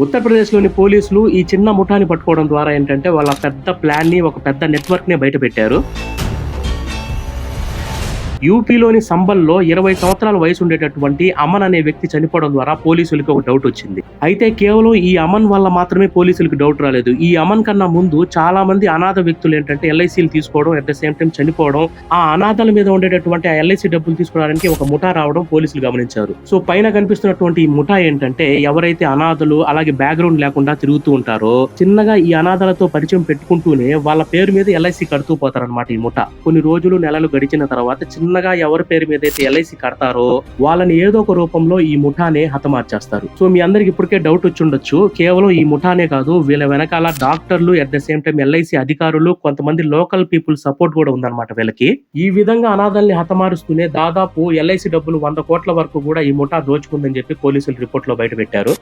ఉత్తరప్రదేశ్‌లోని పోలీసులు ఈ చిన్న ముఠాని పట్టుకోవడం ద్వారా ఏంటంటే, వాళ్ళ పెద్ద ప్లాన్‌ని, ఒక పెద్ద నెట్‌వర్క్‌నే బయటపెట్టారు. యూపీలోని సంబల్‌లో 20 సంవత్సరాల వయసుండేటటువంటి అమన్ అనే వ్యక్తి చనిపోవడం ద్వారా పోలీసులకి ఒక డౌటొచ్చింది. అయితే కేవలం ఈ అమన్ వల్ల మాత్రమే పోలీసులకి డౌట్ రాలేదు. ఈ అమన్ కన్నా ముందు చాలా మంది అనాథ వ్యక్తులేంటంటే ఎల్ఐసీలు తీసుకోవడం, అట్ ద సేమ్ టైమ్ చనిపోవడం, ఆ అనాథల మీద ఉండేటటువంటి ఆ ఎల్ఐసీ డబ్బులు తీసుకోవడానికి ఒక ముఠా రావడం పోలీసులు గమనించారు. సో పైన కనిపిస్తున్నటువంటి ఈ ముఠా ఏంటంటే, ఎవరైతే అనాథలు అలాగే బ్యాక్‌గ్రౌండ్ లేకుండా తిరుగుతూ ఉంటారో, చిన్నగా ఈ అనాథలతో పరిచయం పెట్టుకుంటూనే వాళ్ళ పేరు మీద ఎల్ఐసీ కడుతూ పోతారనమాట ఈ ముఠా. కొన్ని రోజులు, నెలలు గడిచిన తర్వాత చిన్నగా ఎవరి పేరు మీద అయితే ఎల్ఐసీ కడతారో వాళ్ళని ఏదో ఒక రూపంలో ఈ ముఠానే హతమార్చేస్తారు. సో మీ అందరికి ఇప్పటికే డౌట్ వచ్చుండొచ్చు, కేవలం ఈ ముఠానే కాదు, వీళ్ళ వెనకాల డాక్టర్లు, at the same time LIC అధికారులు, కొంతమంది లోకల్ పీపుల్ సపోర్ట్ కూడా ఉందన్నమాట వీళ్ళకి. ఈ విధంగా అనాథల్ని హతమారుస్తూనే దాదాపు ఎల్ఐసీ డబ్బులు 100 కోట్ల వరకు కూడా ఈ ముఠా దోచుకుందని చెప్పి పోలీసులు రిపోర్ట్ లో బయట పెట్టారు.